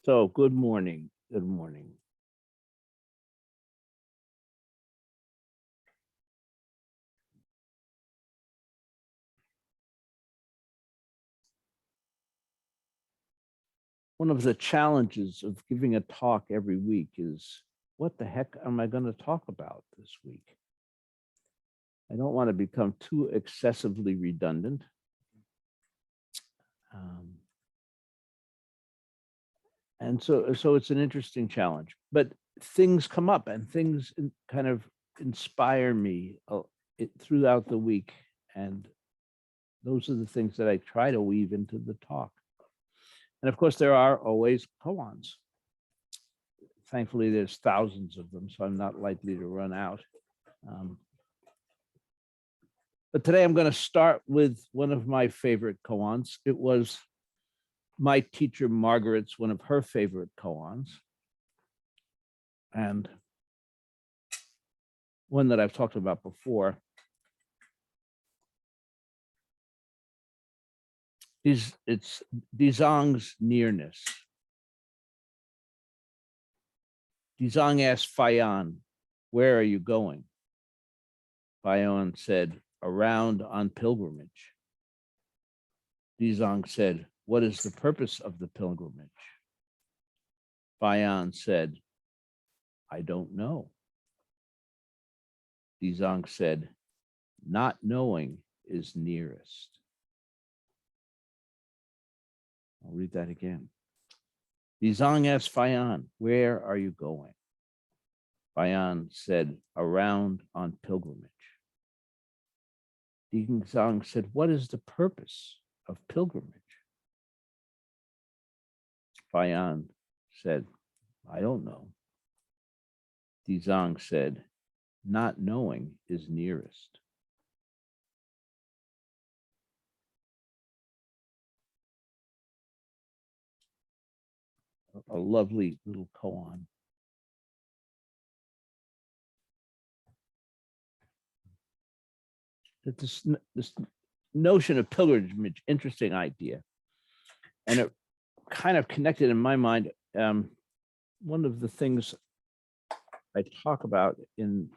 So good morning. Good morning. One of the challenges of giving a talk every week is what the heck am I going to talk about this week? I don't want to become too excessively redundant. Um, and so it's an interesting challenge, but things come up and things kind of inspire me throughout the week. And those are the things that I try to weave into the talk. And of course, there are always koans. Thankfully, there's thousands of them, so I'm not likely to run out. But today I'm going to start with one of my favorite koans. It was my teacher Margaret's, one of her favorite koans, and one that I've talked about before. It's Dizang's nearness. Dizang asked Fayan, "Where are you going?" Fayan said, "Around on pilgrimage." Dizang said, "What is the purpose of the pilgrimage?" Fayan said, "I don't know." Dizang said, "Not knowing is nearest." I'll read that again. Dizang asked Fayan, "Where are you going?" Fayan said, "Around on pilgrimage." Dizang said, "What is the purpose of pilgrimage?" Fayan said, "I don't know." Dizang said, "Not knowing is nearest." A lovely little koan. This notion of pilgrimage, interesting idea. And it kind of connected in my mind. One of the things I talk about in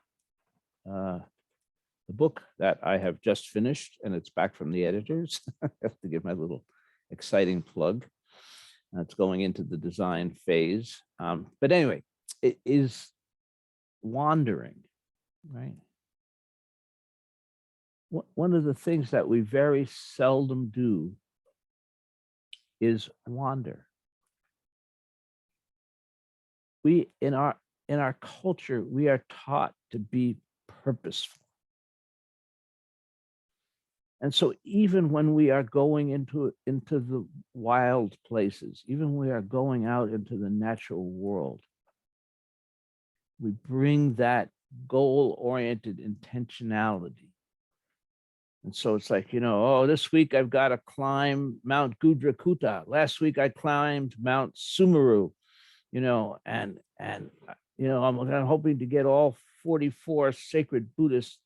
the book that I have just finished, and it's back from the editors. I have to give my little exciting plug. It's going into the design phase. But anyway, it is wandering, right? One of the things that we very seldom do is wander. We in our culture, we are taught to be purposeful. And so even when we are going into the wild places, even when we are going out into the natural world, we bring that goal-oriented intentionality. And so it's like, oh, this week I've got to climb Mount Gudrakuta. Last week I climbed Mount Sumeru, and I'm hoping to get all 44 sacred Buddhist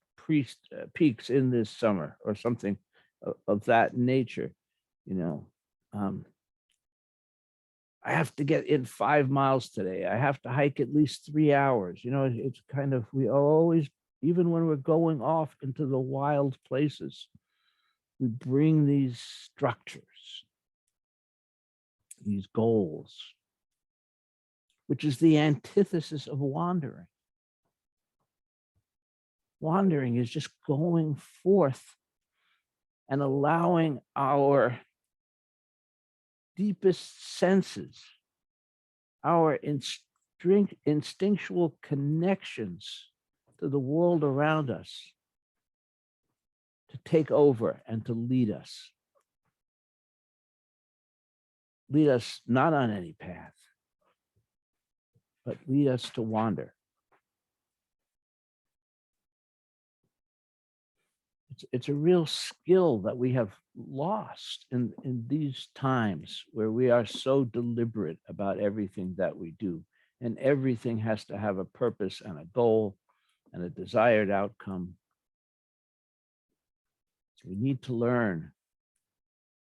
peaks in this summer or something of that nature. I have to get in 5 miles today. I have to hike at least 3 hours. It's kind of, we always, even when we're going off into the wild places, we bring these structures, these goals, which is the antithesis of wandering. Wandering is just going forth and allowing our deepest senses, our instinctual connections to the world around us to take over and to lead us. Lead us not on any path, but lead us to wander. It's a real skill that we have lost in these times where we are so deliberate about everything that we do, and everything has to have a purpose and a goal and a desired outcome. So we need to learn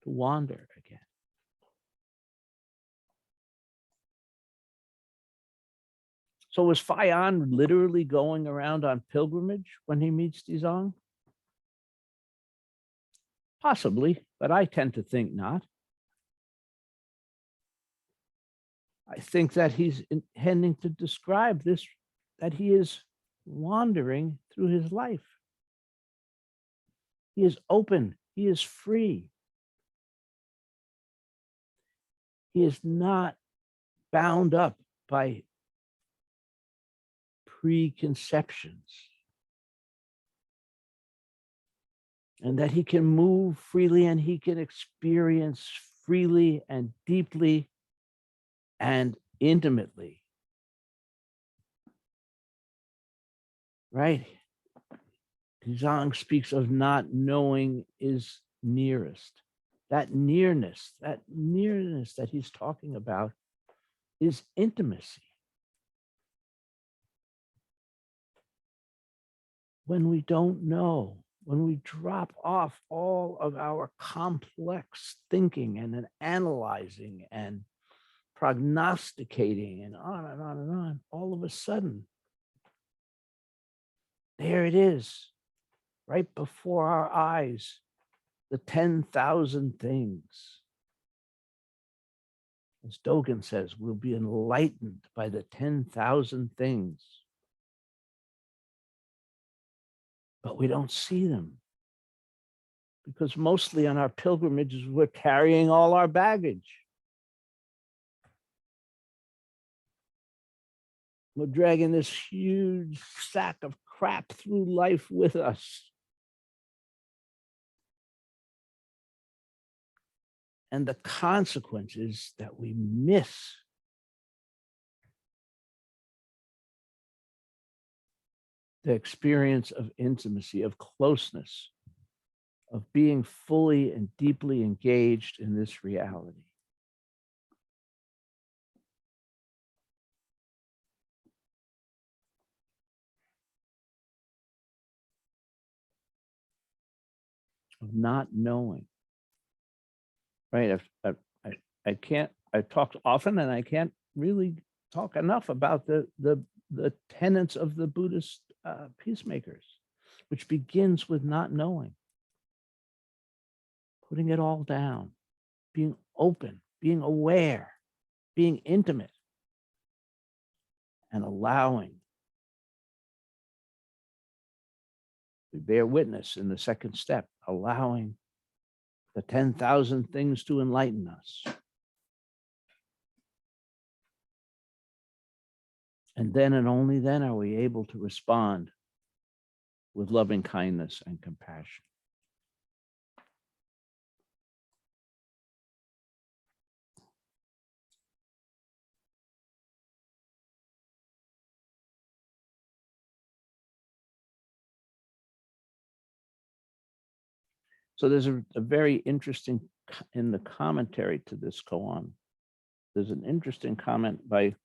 to wander again. So was Fayan literally going around on pilgrimage when he meets Dizang? Possibly, but I tend to think not. I think that he's intending to describe this, that he is wandering through his life. He is open. He is free. He is not bound up by preconceptions. And that he can move freely and he can experience freely and deeply and intimately. Right? Zhang speaks of not knowing is nearest. That nearness that he's talking about is intimacy. When we don't know, when we drop off all of our complex thinking and then analyzing and prognosticating and on and on and on, all of a sudden, there it is, right before our eyes, the 10,000 things. As Dogen says, we'll be enlightened by the 10,000 things. But we don't see them because mostly on our pilgrimages, we're carrying all our baggage. We're dragging this huge sack of crap through life with us. And the consequence is that we miss the experience of intimacy, of closeness, of being fully and deeply engaged in this reality. Of not knowing, right? I can't, I talked often and I can't really talk enough about the tenets of the Buddhist peacemakers, which begins with not knowing, putting it all down, being open, being aware, being intimate, and allowing. We bear witness in the second step, allowing the 10,000 things to enlighten us. And then and only then are we able to respond with loving kindness and compassion. So there's a very interesting, in the commentary to this koan, there's an interesting comment by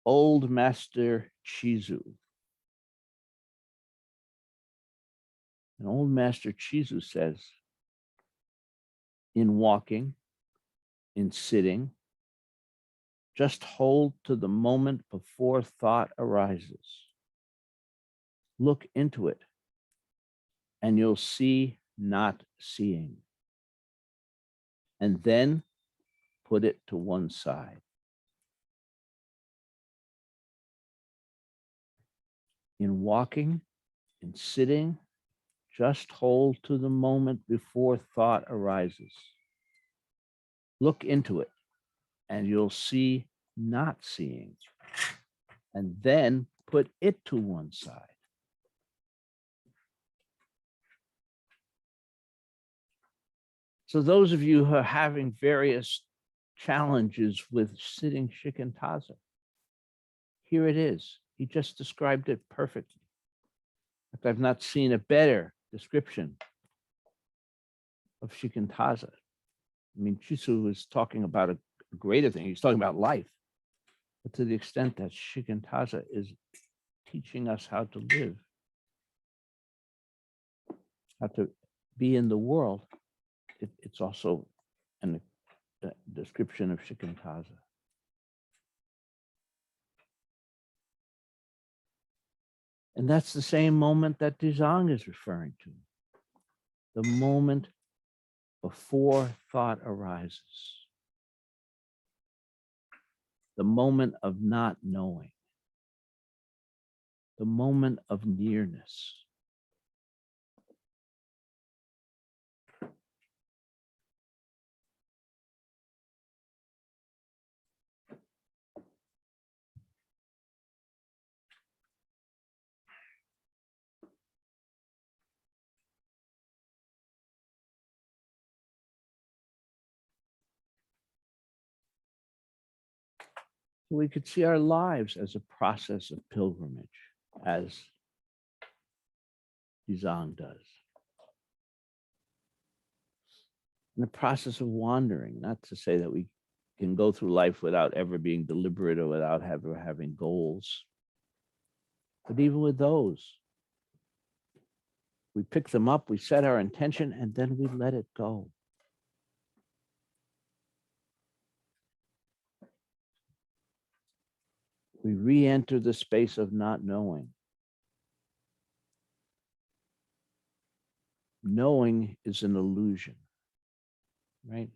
Old Master Chizu. And Old Master Chizu says, in walking, in sitting, just hold to the moment before thought arises. Look into it, and you'll see not seeing. And then put it to one side. In walking, in sitting, just hold to the moment before thought arises. Look into it, and you'll see not seeing. And then put it to one side. So those of you who are having various challenges with sitting shikantaza, here it is. He just described it perfectly. In fact, I've not seen a better description of shikantaza. I mean, Chisu was talking about a greater thing. He's talking about life. But to the extent that shikantaza is teaching us how to live, how to be in the world, it's also a description of shikantaza. And that's the same moment that Dizang is referring to. The moment before thought arises. The moment of not knowing. The moment of nearness. We could see our lives as a process of pilgrimage, as Dizang does. In the process of wandering, not to say that we can go through life without ever being deliberate or without ever having goals. But even with those, we pick them up, we set our intention, and then we let it go. We re-enter the space of not knowing. Knowing is an illusion, right?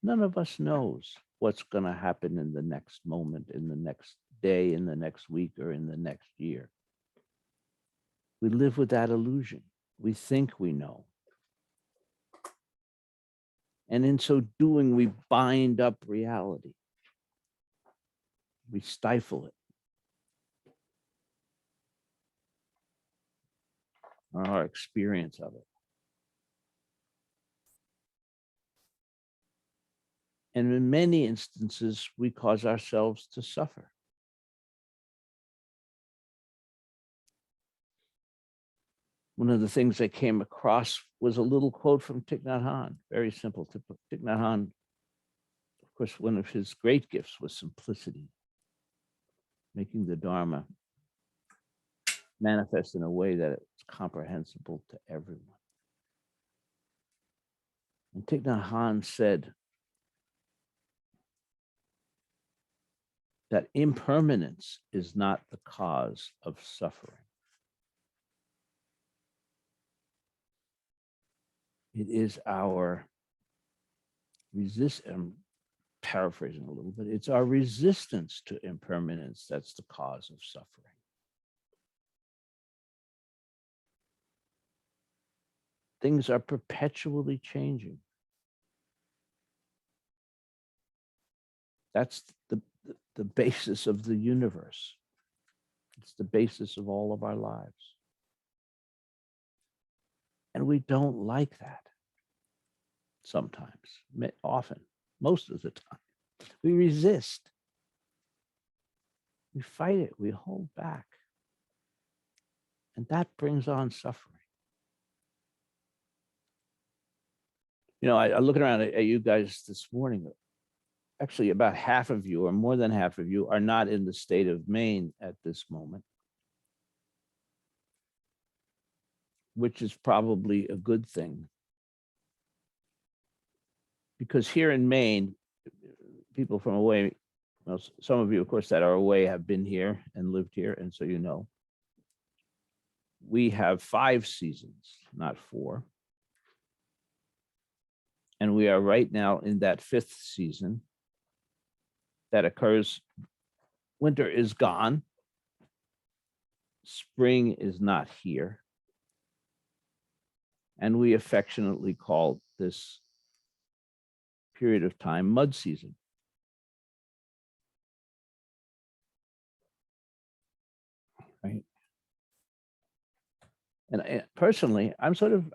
None of us knows what's going to happen in the next moment, in the next day, in the next week, or in the next year. We live with that illusion. We think we know. And in so doing, we bind up reality. We stifle it. Our experience of it. And in many instances, we cause ourselves to suffer. One of the things I came across was a little quote from Thich Nhat Hanh, very simple. Thich Nhat Hanh, of course, one of his great gifts was simplicity, making the Dharma manifest in a way that it's comprehensible to everyone. And Thich Nhat Hanh said that impermanence is not the cause of suffering. It is our I'm paraphrasing a little bit, it's our resistance to impermanence that's the cause of suffering. Things are perpetually changing. That's the basis of the universe. It's the basis of all of our lives. And we don't like that sometimes, often, most of the time. We resist. We fight it. We hold back. And that brings on suffering. You know, I looking around at you guys this morning, actually about half of you or more than half of you are not in the state of Maine at this moment, which is probably a good thing. Because here in Maine, people from away, well, some of you, of course, that are away have been here and lived here, and so you know. We have 5 seasons, not 4. And we are right now in that 5th season that occurs. Winter is gone. Spring is not here. And we affectionately call this period of time mud season. Right? And personally, I'm sort of,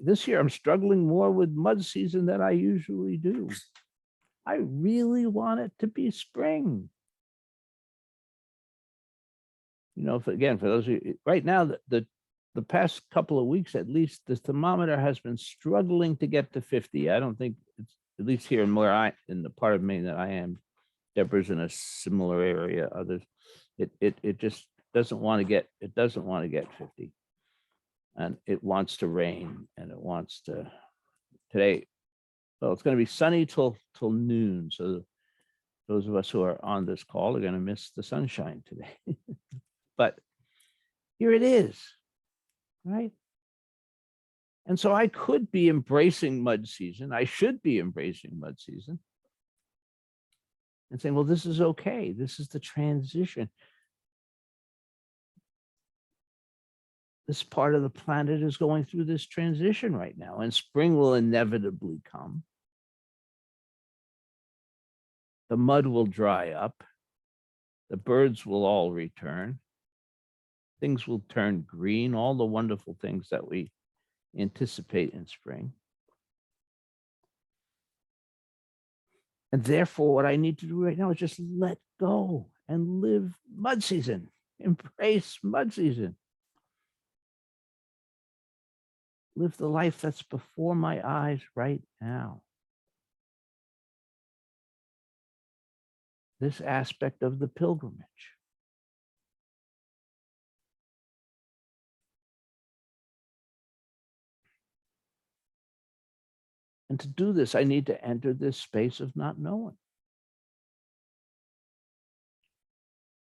this year, I'm struggling more with mud season than I usually do. I really want it to be spring. You know, again, for those of you, right now, the past couple of weeks, at least, the thermometer has been struggling to get to 50. I don't think it's, at least here in the part of Maine that I am, Deborah's in a similar area, others, it just doesn't want to get, 50. And it wants to rain, and it wants to, today, well, it's going to be sunny till noon. So those of us who are on this call are going to miss the sunshine today. But Here it is, right? And so I could be embracing mud season. I should be embracing mud season and saying, well, this is okay. This is the transition. This part of the planet is going through this transition right now, and spring will inevitably come. The mud will dry up. The birds will all return. Things will turn green, all the wonderful things that we anticipate in spring. And therefore, what I need to do right now is just let go and live mud season, embrace mud season. Live the life that's before my eyes right now. This aspect of the pilgrimage. And to do this, I need to enter this space of not knowing.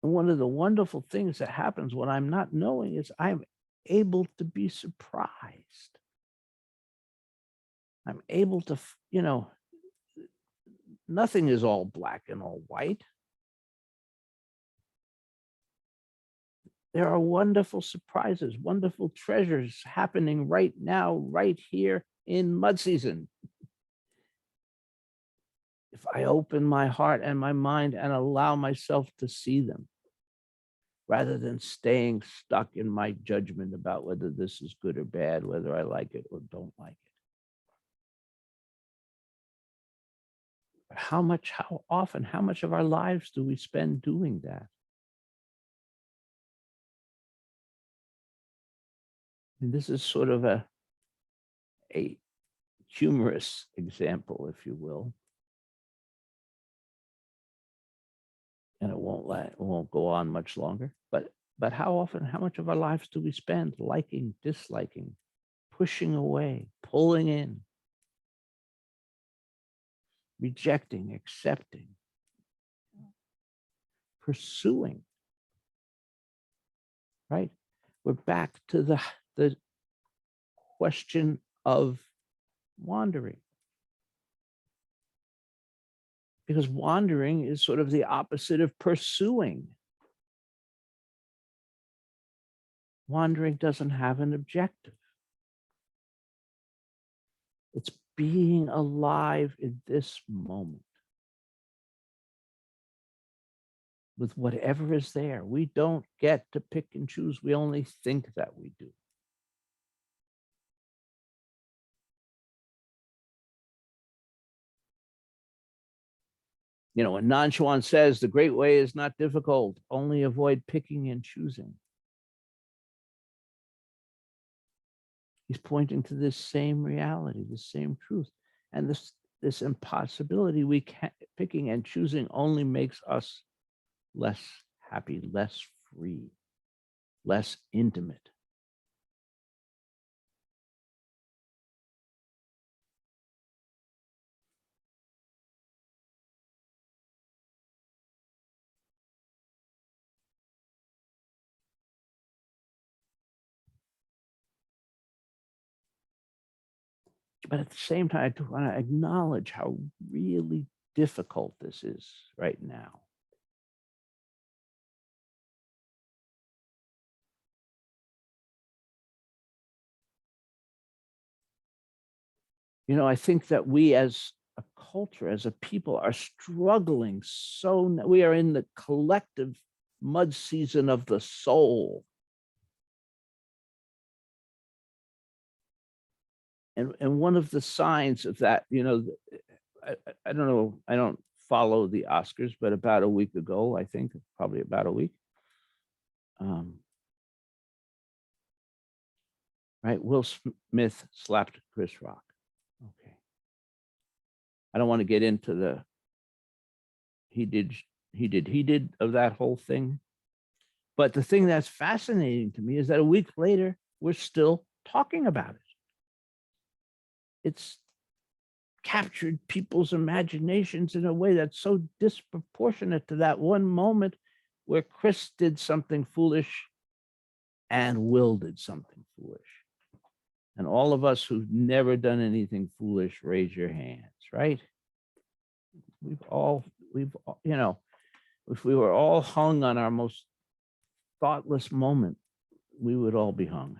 And one of the wonderful things that happens when I'm not knowing is I'm able to be surprised. I'm able to, nothing is all black and all white. There are wonderful surprises, wonderful treasures happening right now, right here in mud season. If I open my heart and my mind and allow myself to see them, rather than staying stuck in my judgment about whether this is good or bad, whether I like it or don't like it. But how often, how much of our lives do we spend doing that? And this is sort of a humorous example, if you will. And it won't go on much longer. But how often, how much of our lives do we spend liking, disliking, pushing away, pulling in, rejecting, accepting, pursuing, right? We're back to the question of wandering. Because wandering is sort of the opposite of pursuing. Wandering doesn't have an objective. It's being alive in this moment with whatever is there. We don't get to pick and choose. We only think that we do. When Nanchuan says the great way is not difficult, only avoid picking and choosing. He's pointing to this same reality, this same truth. And this impossibility, picking and choosing only makes us less happy, less free, less intimate. But at the same time, I do want to acknowledge how really difficult this is right now. I think that we as a culture, as a people, are struggling we are in the collective mud season of the soul. And one of the signs of that, I don't know, I don't follow the Oscars, but about a week ago, I think, probably about a week, right, Will Smith slapped Chris Rock. Okay. I don't want to get into he did of that whole thing. But the thing that's fascinating to me is that a week later, we're still talking about it. It's captured people's imaginations in a way that's so disproportionate to that one moment where Chris did something foolish and Will did something foolish. And all of us who've never done anything foolish, raise your hands, right? You know, if we were all hung on our most thoughtless moment, we would all be hung.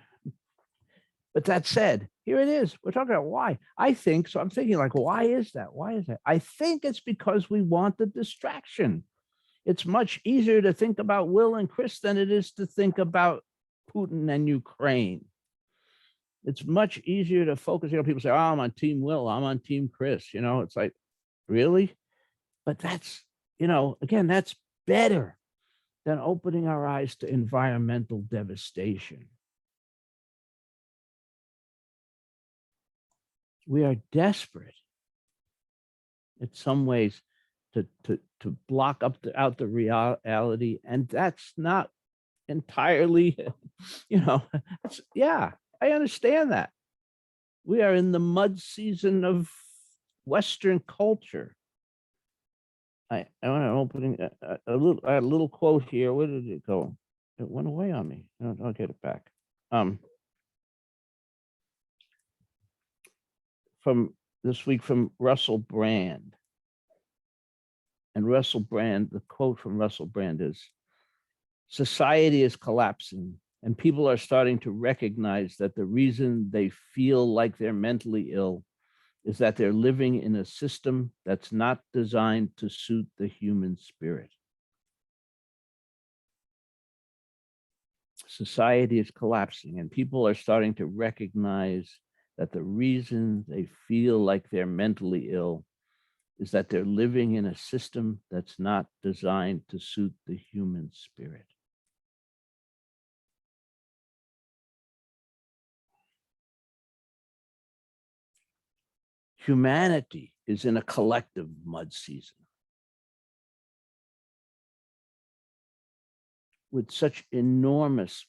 But that said, here it is. We're talking about why. I think, so I'm thinking like, why is that? Why is that? I think it's because we want the distraction. It's much easier to think about Will and Chris than it is to think about Putin and Ukraine. It's much easier to focus. You know, people say, oh, I'm on team Will, I'm on team Chris. You know, it's like, really? But that's, you know, again, that's better than opening our eyes to environmental devastation. We are desperate in some ways to block out the reality. And that's not entirely, you know, yeah, I understand that. We are in the mud season of Western culture. I want to opening a little quote here. Where did it go? It went away on me. I'll get it back. From this week from Russell Brand. And Russell Brand, the quote from Russell Brand is, society is collapsing and people are starting to recognize that the reason they feel like they're mentally ill is that they're living in a system that's not designed to suit the human spirit. Society is collapsing and people are starting to recognize that the reason they feel like they're mentally ill is that they're living in a system that's not designed to suit the human spirit. Humanity is in a collective mud season with such enormous,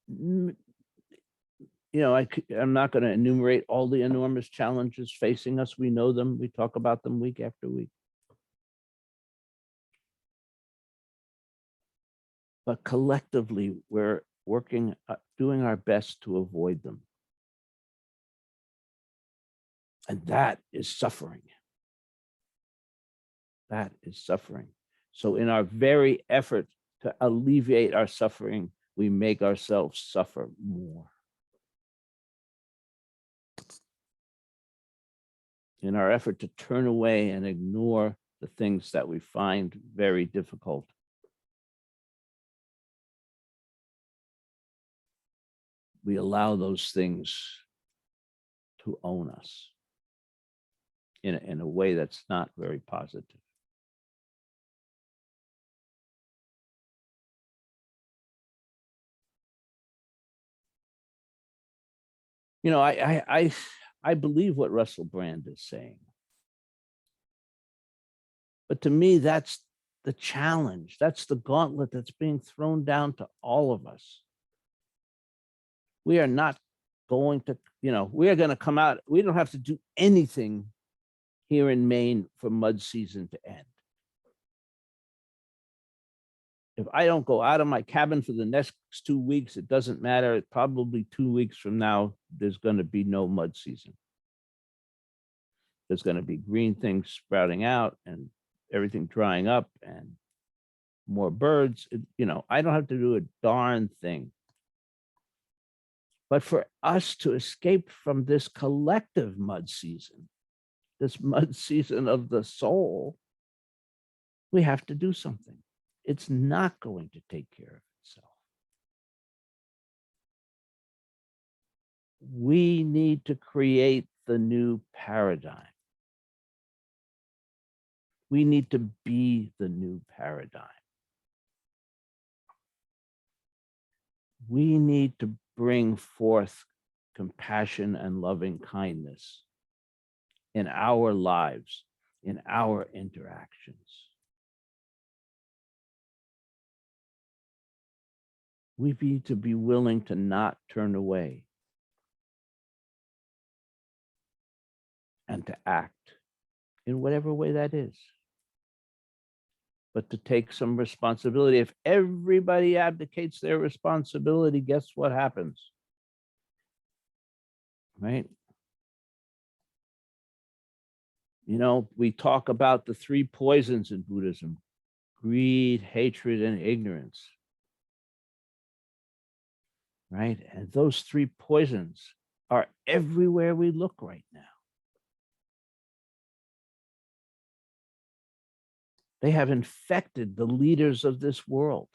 you know, I'm not going to enumerate all the enormous challenges facing us. We know them. We talk about them week after week. But collectively, we're working, doing our best to avoid them. And that is suffering. That is suffering. So in our very effort to alleviate our suffering, we make ourselves suffer more. In our effort to turn away and ignore the things that we find very difficult, we allow those things to own us in a way that's not very positive. You know, I believe what Russell Brand is saying. But to me, that's the challenge. That's the gauntlet that's being thrown down to all of us. We are not going to, you know, we are going to come out. We don't have to do anything here in Maine for mud season to end. If I don't go out of my cabin for the next 2 weeks, it doesn't matter. It's probably 2 weeks from now, there's going to be no mud season. There's going to be green things sprouting out and everything drying up and more birds. You know, I don't have to do a darn thing. But for us to escape from this collective mud season, this mud season of the soul, we have to do something. It's not going to take care of itself. We need to create the new paradigm. We need to be the new paradigm. We need to bring forth compassion and loving kindness in our lives, in our interactions. We need to be willing to not turn away and to act in whatever way that is. but to take some responsibility. If everybody abdicates their responsibility, guess what happens? Right? You know, we talk about the three poisons in Buddhism: greed, hatred, and ignorance. Right? And those three poisons are everywhere we look right now. They have infected the leaders of this world.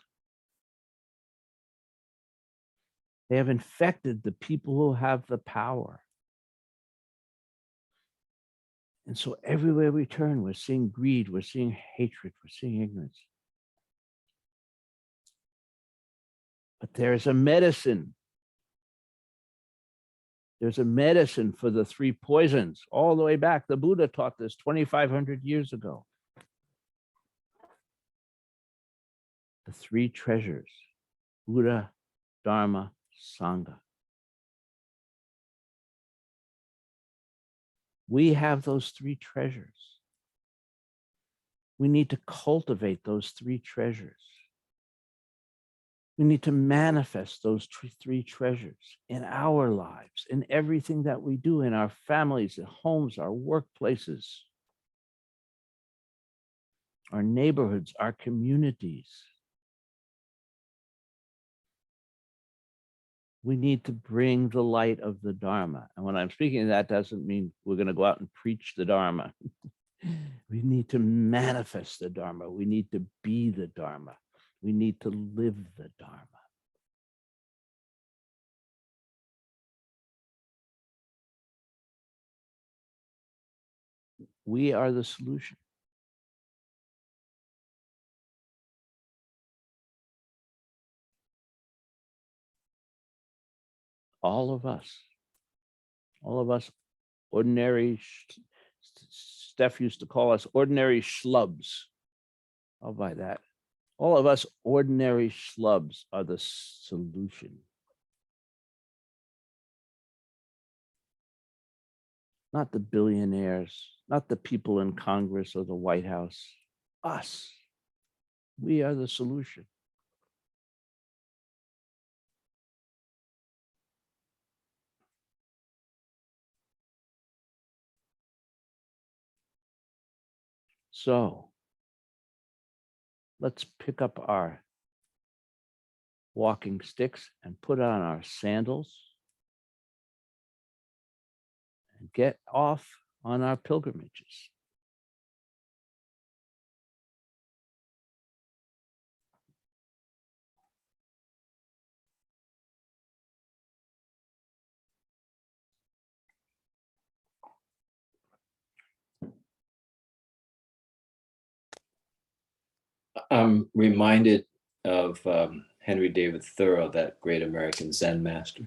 They have infected the people who have the power. And so everywhere we turn, we're seeing greed, we're seeing hatred, we're seeing ignorance. But there's a medicine. There's a medicine for the three poisons all the way back. The Buddha taught this 2,500 years ago. The three treasures: Buddha, Dharma, Sangha. We have those three treasures. We need to cultivate those three treasures. We need to manifest those three treasures in our lives, in everything that we do, in our families, our homes, our workplaces, our neighborhoods, our communities. We need to bring the light of the Dharma. And when I'm speaking of that, doesn't mean we're going to go out and preach the Dharma. We need to manifest the Dharma. We need to be the Dharma. We need to live the Dharma. We are the solution. All of us ordinary, Steph used to call us ordinary schlubs. I'll buy that. All of us ordinary schlubs are the solution. Not the billionaires, not the people in Congress or the White House. Us. We are the solution. So let's pick up our walking sticks and put on our sandals and get off on our pilgrimages. I'm reminded of Henry David Thoreau, that great American Zen master.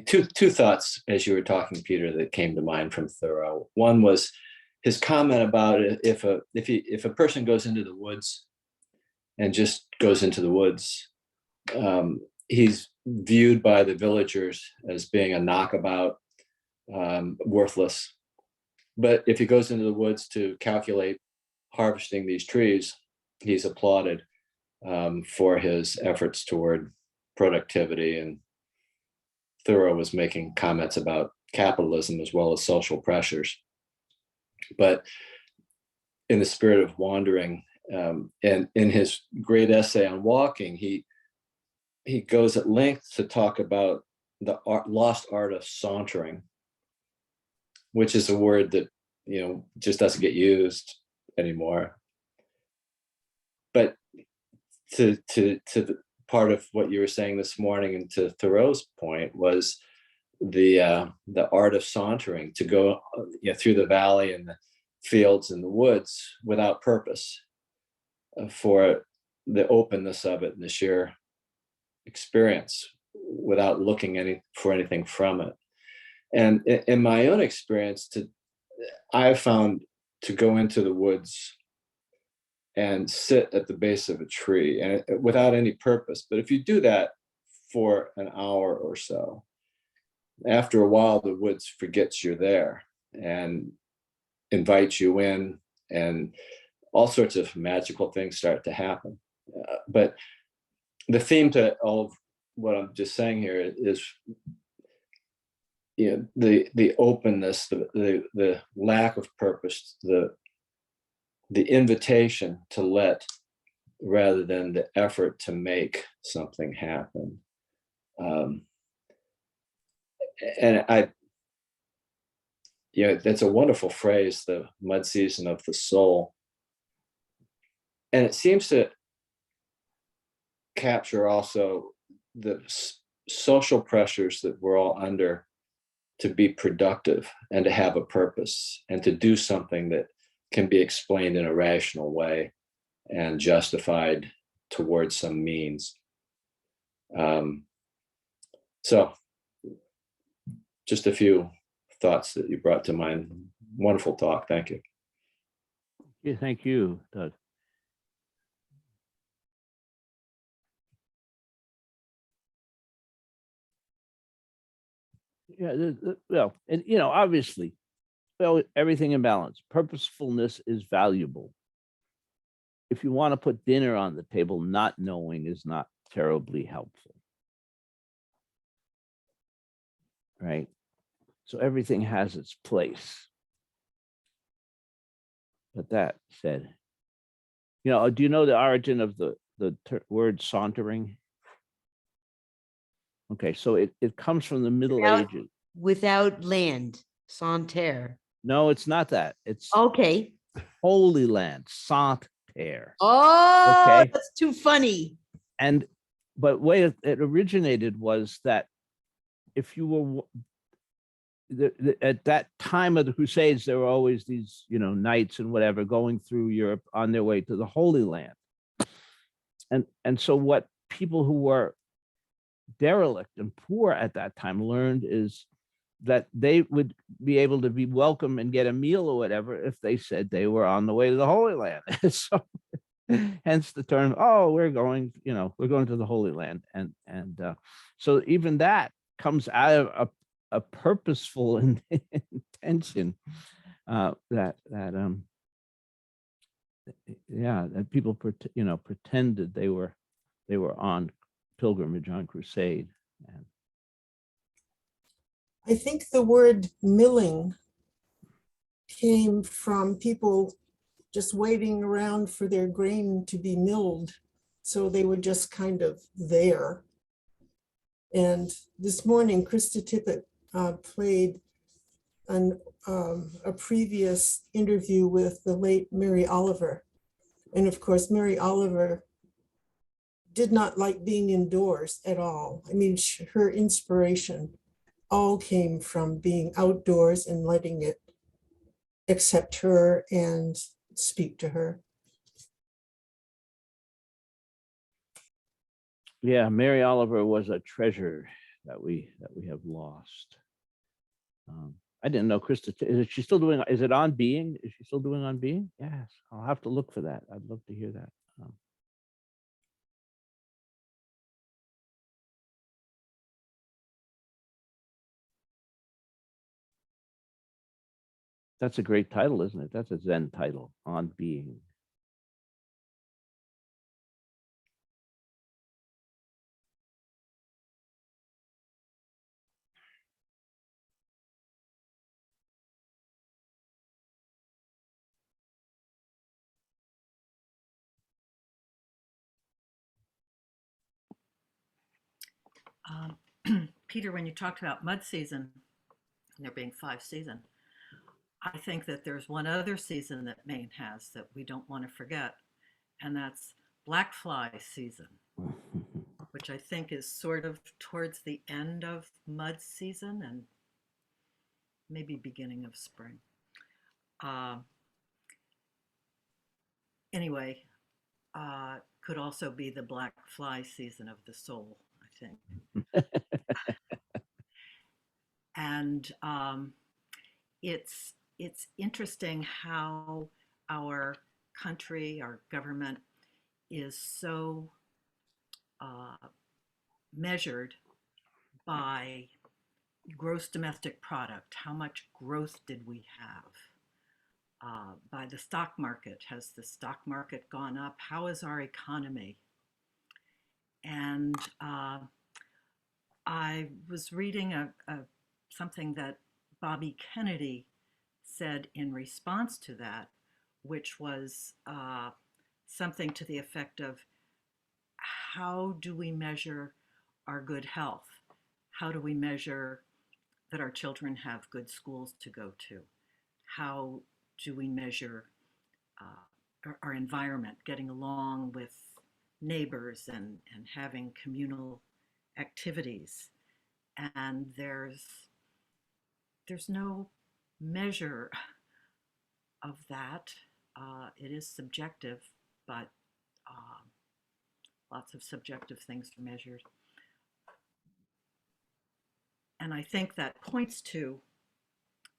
Two thoughts as you were talking, Peter, that came to mind from Thoreau. One was his comment about if a person goes into the woods and just goes into the woods, he's viewed by the villagers as being a knockabout, worthless. But if he goes into the woods to calculate harvesting these trees, he's applauded for his efforts toward productivity. And Thoreau was making comments about capitalism as well as social pressures. But in the spirit of wandering, and in his great essay on walking, he goes at length to talk about the lost art of sauntering, which is a word that, you know, just doesn't get used anymore. But to the part of what you were saying this morning, and to Thoreau's point, was the art of sauntering, to go, you know, through the valley and the fields and the woods without purpose, for the openness of it and the sheer experience, without looking for anything from it. And in my own experience, I found to go into the woods and sit at the base of a tree, and without any purpose. But if you do that for an hour or so, after a while, the woods forgets you're there, and invites you in, and all sorts of magical things start to happen. But the theme to all of what I'm just saying here is, the openness, the lack of purpose, the invitation to let, rather than the effort to make something happen. And that's a wonderful phrase, the mud season of the soul. And it seems to capture also the social pressures that we're all under to be productive and to have a purpose and to do something that can be explained in a rational way and justified towards some means. So just a few thoughts that you brought to mind. Wonderful talk. Thank you. Yeah, thank you, Doug. Yeah, well, and obviously, well, everything in balance. Purposefulness is valuable. If you want to put dinner on the table, not knowing is not terribly helpful. Right? So everything has its place. But that said, do you know the origin of the word sauntering? Okay, so it comes from the Middle Ages. Without land, Santerre. No, it's not that. It's Okay. Holy Land, Sant-Terre. Oh, Okay. that's too funny. But way it originated was that if you were at that time of the Crusades, there were always these, knights and whatever going through Europe on their way to the Holy Land. And so what people who were derelict and poor at that time learned is that they would be able to be welcome and get a meal or whatever if they said they were on the way to the Holy Land. So hence the term, we're going to the Holy Land. And so even that comes out of a purposeful intention that people pretended they were on pilgrimage, on crusade. And I think the word milling came from people just waiting around for their grain to be milled. So they were just kind of there. And this morning, Krista Tippett played a previous interview with the late Mary Oliver. And of course, Mary Oliver did not like being indoors at all. I mean, her inspiration all came from being outdoors and letting it accept her and speak to her. Yeah, Mary Oliver was a treasure that we have lost. I didn't know Krista. Is she still doing? Is it On Being? Is she still doing On Being? Yes, I'll have to look for that. I'd love to hear that. That's a great title, isn't it? That's a Zen title, On Being. Peter, when you talked about mud season, and there being 5 seasons, I think that there's one other season that Maine has that we don't want to forget, and that's black fly season, which I think is sort of towards the end of mud season and maybe beginning of spring. Anyway, could also be the black fly season of the soul, I think. And it's interesting how our country, our government, is so measured by gross domestic product. How much growth did we have? by the stock market. Has the stock market gone up? How is our economy? And I was reading something that Bobby Kennedy said in response to that, which was something to the effect of, how do we measure our good health? How do we measure that our children have good schools to go to? How do we measure our environment, getting along with neighbors and having communal activities? And there's no measure of that. It is subjective, but lots of subjective things are measured. And I think that points to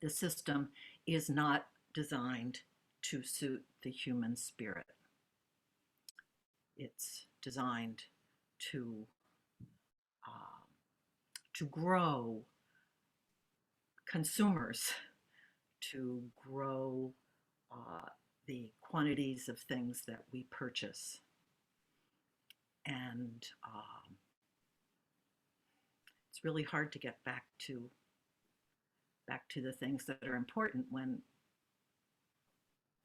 the system is not designed to suit the human spirit. It's designed to grow consumers, to grow the quantities of things that we purchase. And it's really hard to get back to the things that are important when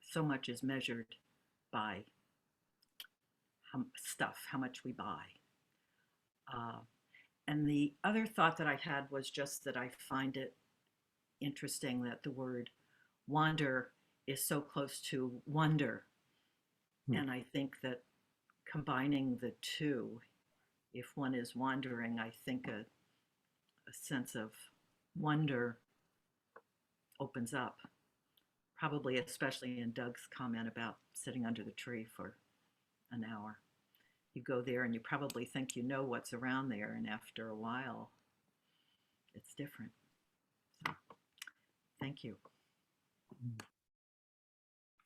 so much is measured by how much we buy. And the other thought that I had was just that I find it interesting that the word wander is so close to wonder. And I think that combining the two, if one is wandering, I think a sense of wonder opens up, probably especially in Doug's comment about sitting under the tree for an hour. You go there and you probably think you know what's around there, and after a while, it's different. So, thank you.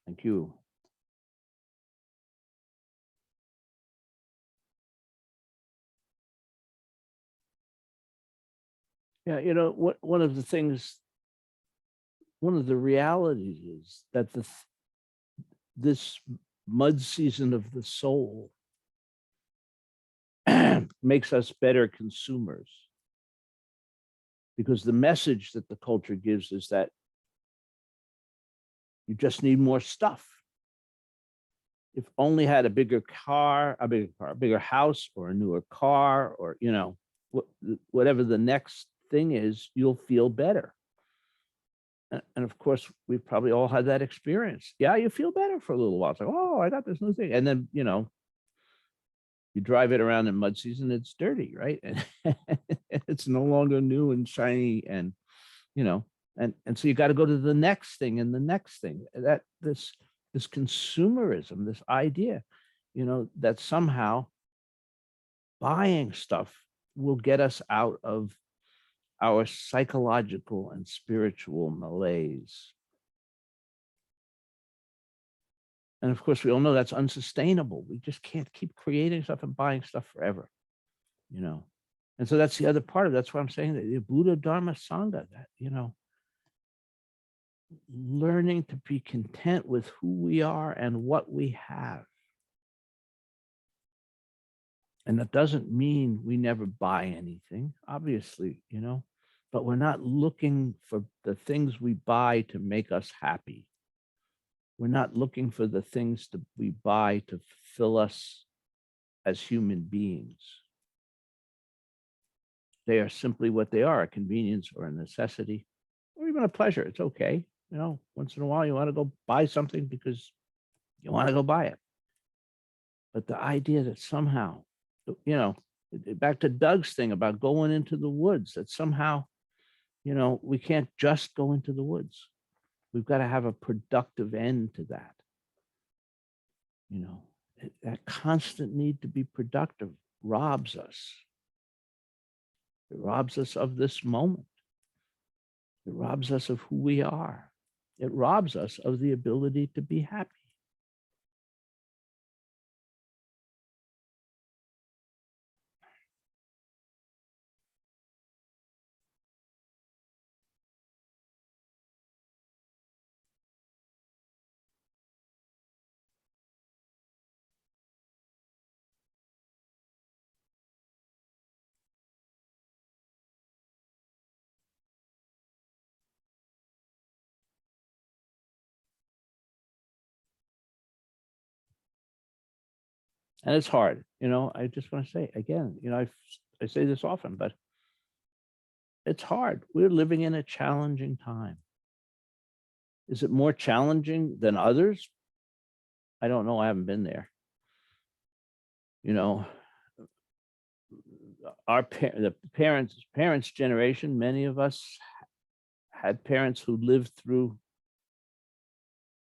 Thank you. Yeah, you know, one of the things, one of the realities is that this mud season of the soul makes us better consumers, because the message that the culture gives is that you just need more stuff. If only had a bigger house, or a newer car, or, you know, whatever the next thing is, you'll feel better. And of course, we've probably all had that experience. Yeah, you feel better for a little while. It's like, oh, I got this new thing. And then, you know, you drive it around in mud season, it's dirty, right? And it's no longer new and shiny, and, you know, and so you got to go to the next thing and the next thing. That this consumerism, this idea, you know, that somehow buying stuff will get us out of our psychological and spiritual malaise. And of course, we all know that's unsustainable. We just can't keep creating stuff and buying stuff forever, you know. And so that's the other part of it. That's why I'm saying that the Buddha Dharma Sangha, that, you know, learning to be content with who we are and what we have. And that doesn't mean we never buy anything, obviously, you know, but we're not looking for the things we buy to make us happy. We're not looking for the things that we buy to fill us as human beings. They are simply what they are, a convenience or a necessity, or even a pleasure. It's okay. You know, once in a while you want to go buy something because you want to go buy it. But the idea that somehow, you know, back to Doug's thing about going into the woods, that somehow, you know, we can't just go into the woods. We've got to have a productive end to that. You know, that constant need to be productive robs us. It robs us of this moment. It robs us of who we are. It robs us of the ability to be happy. And it's hard, I just want to say again, I say this often, but it's hard. We're living in a challenging time. Is it more challenging than others? I don't know. I haven't been there. The parents' generation, many of us had parents who lived through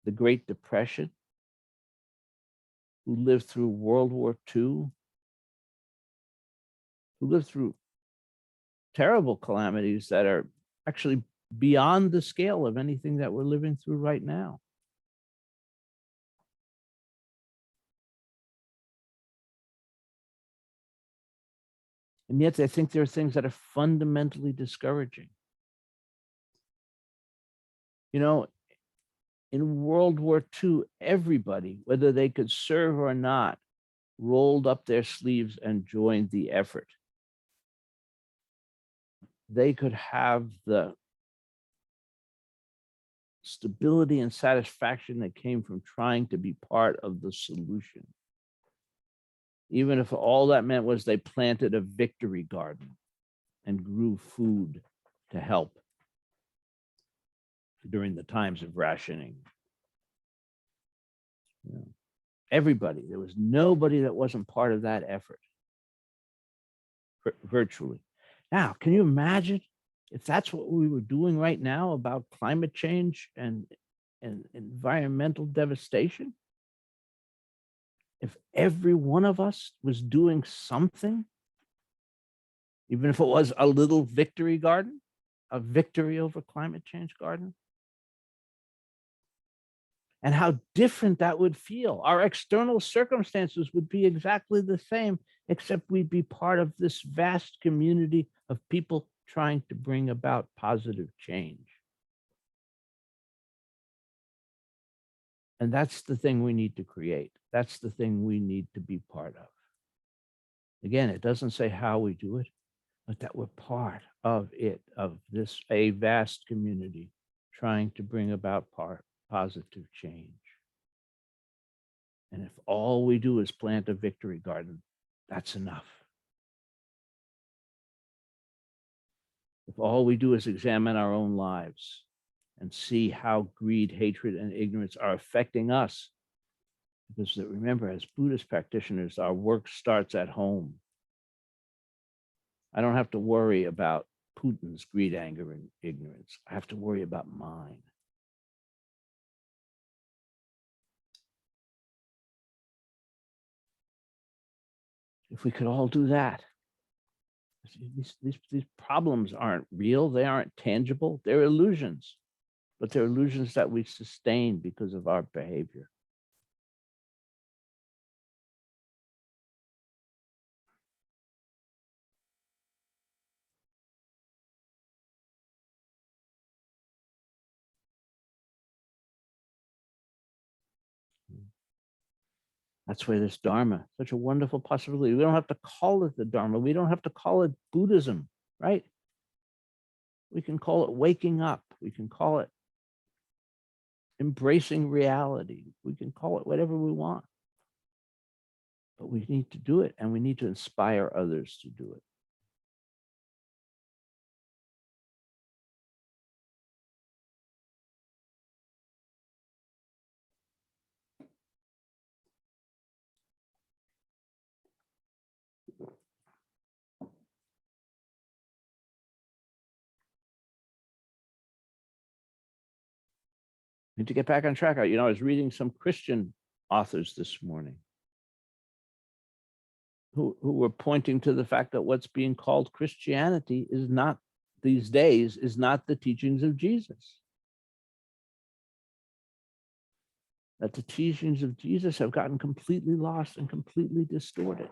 the Great Depression, who lived through World War II, who lived through terrible calamities that are actually beyond the scale of anything that we're living through right now. And yet I think there are things that are fundamentally discouraging. In World War II, everybody, whether they could serve or not, rolled up their sleeves and joined the effort. They could have the stability and satisfaction that came from trying to be part of the solution. Even if all that meant was they planted a victory garden and grew food to help during the times of rationing. Everybody, there was nobody that wasn't part of that effort, virtually. Now, can you imagine if that's what we were doing right now about climate change and environmental devastation? If every one of us was doing something, even if it was a little victory garden, a victory over climate change garden, and how different that would feel. Our external circumstances would be exactly the same, except we'd be part of this vast community of people trying to bring about positive change. And that's the thing we need to create. That's the thing we need to be part of. Again, it doesn't say how we do it, but that we're part of it, of this, a vast community trying to bring about positive change. And if all we do is plant a victory garden, that's enough. If all we do is examine our own lives and see how greed, hatred, and ignorance are affecting us, because remember, as Buddhist practitioners, our work starts at home. I don't have to worry about Putin's greed, anger, and ignorance. I have to worry about mine. If we could all do that, these problems aren't real, they aren't tangible, they're illusions, but they're illusions that we sustain because of our behavior. That's why this Dharma, such a wonderful possibility. We don't have to call it the Dharma. We don't have to call it Buddhism, right? We can call it waking up. We can call it embracing reality. We can call it whatever we want. But we need to do it, and we need to inspire others to do it. Need to get back on track. I was reading some Christian authors this morning who were pointing to the fact that what's being called Christianity is not, these days, is not the teachings of Jesus. That the teachings of Jesus have gotten completely lost and completely distorted.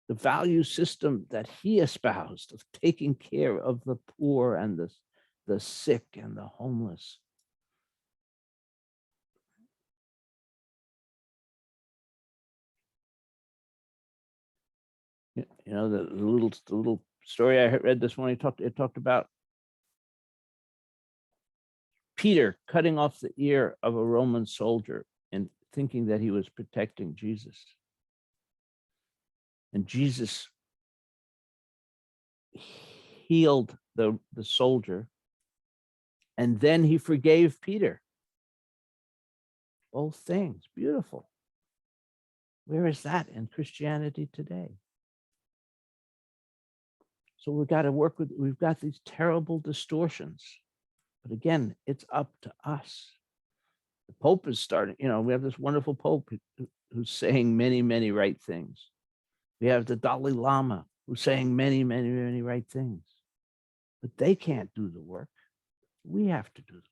The value system that he espoused of taking care of the poor and the sick and the homeless. The little story I read this morning, it talked about Peter cutting off the ear of a Roman soldier in thinking that he was protecting Jesus. And Jesus healed the soldier, and then he forgave Peter. Both things, beautiful. Where is that in Christianity today? So we've got to work with, we've got these terrible distortions. But again, it's up to us. The Pope is starting, we have this wonderful Pope who's saying many, many right things. We have the Dalai Lama who's saying many, many, many right things. But they can't do the work. We have to do the work.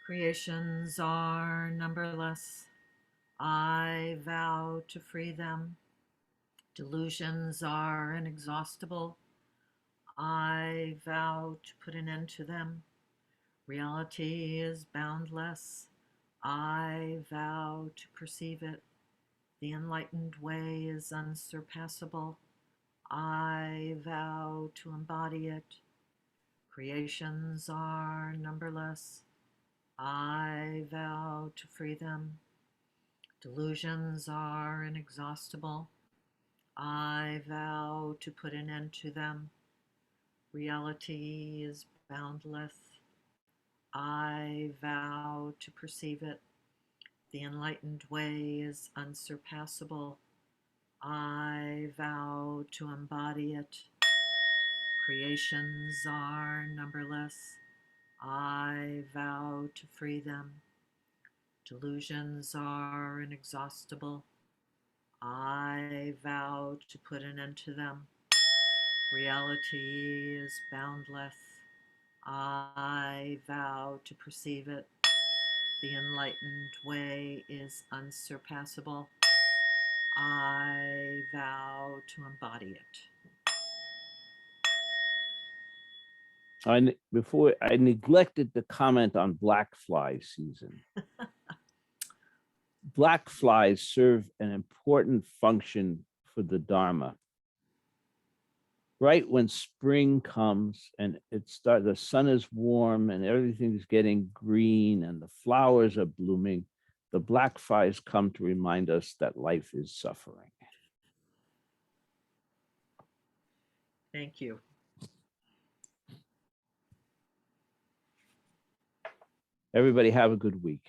Creations are numberless. I vow to free them. Delusions are inexhaustible. I vow to put an end to them. Reality is boundless. I vow to perceive it. The enlightened way is unsurpassable. I vow to embody it. Creations are numberless. I vow to free them. Delusions are inexhaustible. I vow to put an end to them. Reality is boundless. I vow to perceive it. The enlightened way is unsurpassable. I vow to embody it. Creations are numberless. I vow to free them. Delusions are inexhaustible. I vow to put an end to them. Reality is boundless. I vow to perceive it. The enlightened way is unsurpassable. I vow to embody it. Before I neglected to comment on black fly season. Black flies serve an important function for the Dharma. Right when spring comes and the sun is warm and everything's getting green and the flowers are blooming, the black flies come to remind us that life is suffering. Thank you. Everybody have a good week.